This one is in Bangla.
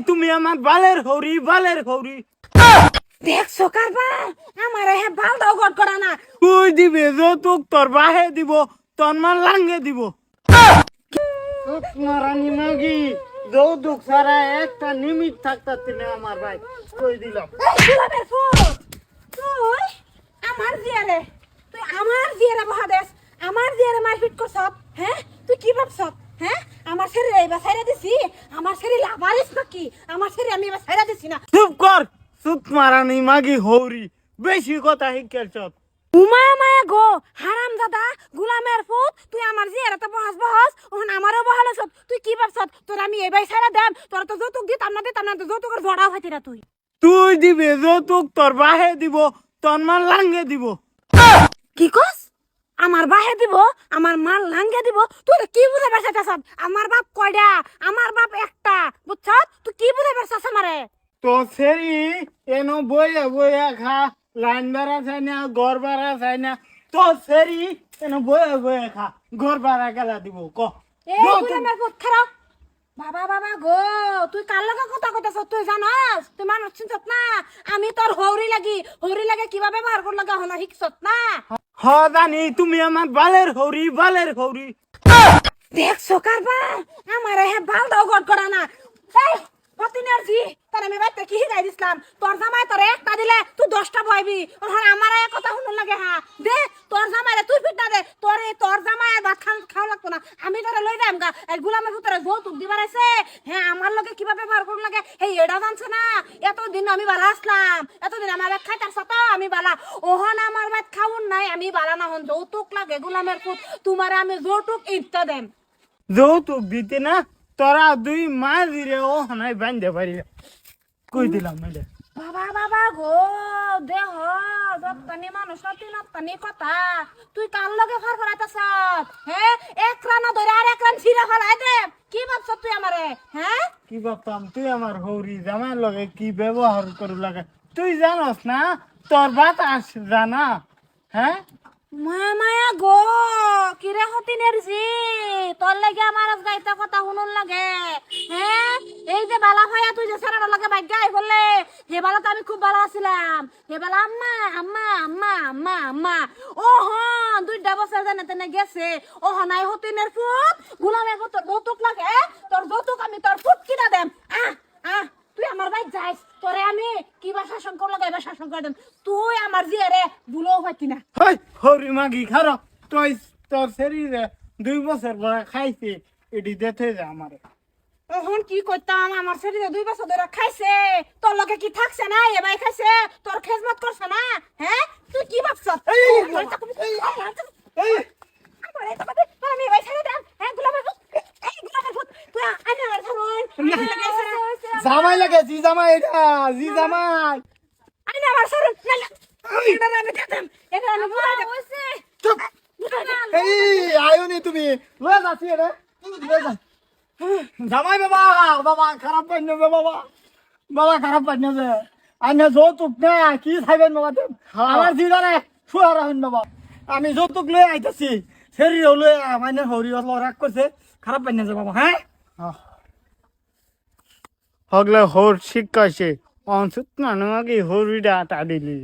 তুমি আমার বালের হৌরি দেখছো কারবা আমার হে বাল দাও গট করা না। তুই দিবে যৌতুক তোর বাহে দিব তোর মা লাঙ্গে দিব মারানি মাগি যৌতুক ছাড়া একটা নিমিট থাকতাছি না আমার ভাই কই দিলাম। গোলাপের ফুল তুই আমার জিয়ারে বহাদেস আমার জিয়ারে মারপিট করছ। হ্যাঁ তুই কি ভাবছ? হ্যাঁ আমার শরীরে এবার ছাইরা দিছি, আমার শরীরে লাভারিস নাকি? আমার শরীরে আমি এবার ছাইরা দিছি না। চুপ কর চুপ মারানি মাগি হৌরি বেশি কথা শিখেছ। উমায়া মায়া গো হারাম দাদা গোলামের ফুট তুই আমার জিয়ারে তো বহাস ওহন আমারও বহালছ। তুই কি ভাবছ তোর আমি এবার ছাইরা দেম? তোর তো যৌতুক দিতাম না তো যৌতুকের জড়া হইতি না। তুই দিবে যৌতুক তোর বাহে দিব তোর মা লাঙ্গে দিব। কি কস? আমার বাহে দিব আমার মাল লাঙ্গে দিব? তুই কি বুঝে বেসাইতাছ? আমার বাপ কয়টা? আমার বাপ একটা, বুঝছ? তুই কি বুঝে বেসাইছ আমারে? তো সেরি এনো বইয়া খা লাইন বাড়া চাই না ঘর বাড়া চাই না। তো সেরি এনো বইয়া খা ঘর বাড়া গেলা দিব ক। এই গোলামের পুত খারাপ বাবা গো তুই কার লাগা কথা কইতাছ? তুই জানাস তুই মানুষ চিনছত না? আমি তোর হৌরি লাগি কিভাবে ব্যবহার করল লাগা হনা শিখছত না? হ জানি তুমি আমার বালের হৌরি দেখছো কারবা আমার হে বাল দাও গট করা না। এই পতিনের জি তোর আমি বাইতে কি হিগাই দিছিলাম? তোর জামাই তোর একটা দিলে তুই 10টা বইবি। ওহন আমার এক কথা শুনুন লাগে। হ্যাঁ দে তোর জামাইরে তুই ফিট না দে তোর জামাই ভাত খাওয়া লাগতো না। আমি তোরে লই যাম গা এই গোলামের ভিতরে যৌতুক দিবার আছে। হ্যাঁ আমার লগে কিভাবে ব্যবহার করুন লাগে এই এটা জানছ না? এতদিন আমি বালা আসলাম, এতদিন আমার ভাত খাইতার সাথে আমি বালা। ওহন আমার ভাত খাউন নাই আমি বালা না। হন যৌতুক লাগে গোলামের পুত তোমারে আমি যৌতুক ইফতা দেম। যৌতুক দিতে না তোরা দুই মা দিরে ও নাই বান্ধে পারি কই দিলাম এটা। বাবা গো দেহ যত্তানি মানুষ তিনত্তানি কথা তুই কার লগে ফার ফরাইতাছ? হ্যাঁ এক রানা ধরে আর এক রান ছিঁড়া ফেলাই দে। কি ভাবছ তুই আমারে? হ্যাঁ কি ভাবতাম তুই আমার হৌরি জামাই লগে কি ব্যবহার করু লাগে তুই জানস না? তোর বাতাস জানা? হ্যাঁ মায়া গো কিরে হতিনের জি তোর লাগে আমার গাইতা কথা শুনুন লাগে। হ্যাঁ এই যে বালা ভাইয়া তুই যে সারা লাগে বাইক গাই বললে হে বালা তো আমি খুব ভালো আছিলাম। হে বালা আম্মা ও হন 2টা বছর জানে তেনে গেছে। ও হনাই হতিনের ফুট গোলামের তোর যৌতুক লাগে তোর যৌতুক আমি তোর ফুট কিনা দেম। তুই আমার বাইক যাইস তোরে আমি কিবা শাসন করলে এবার শাসন করে দেম। তুই আমার জিয়ারে ভুলো হইতি না। হই হৌরি মাগি খারো তুই তোর শরীরে 2 বছর পরে খাইছে এটি দেখে যা আমারে। এখন কি করতাম? আমার শরীরে 2 বছর ধরে খাইছে তোর লগে কি থাকছে না? এবাই খাইছে তোর খেজমত করছে না? হ্যাঁ তুই কি ভাবছ? আমি এবাই ছেড়ে দেন। হ্যাঁ গোলামের ফুট তুই আনে আমার ধরুন জামাই লাগে জি জামাই এটা জি জামাই আনে আমার ধরুন এটা আমি দেখাম এটা আমি বুঝাই দেব। চুপ এই আয়োনি তুমি লয়ে যাচ্ছি রে লয়ে যা জামাই বাবা খারাপ পাই না বাবা খারাপ পাই না যে আইনা যৌতুক না কি খাইবেন বাবা আমার জিদারে শুয়া রাখেন বাবা আমি যৌতুক লয়ে আইতাছি শরীর লয়ে মানে হরি রাগ করছে খারাপ পাই না যে বাবা। হ্যাঁ হগলে হোর শিক্ষা সে অনসুত না নাকি হরিটা তা দিলি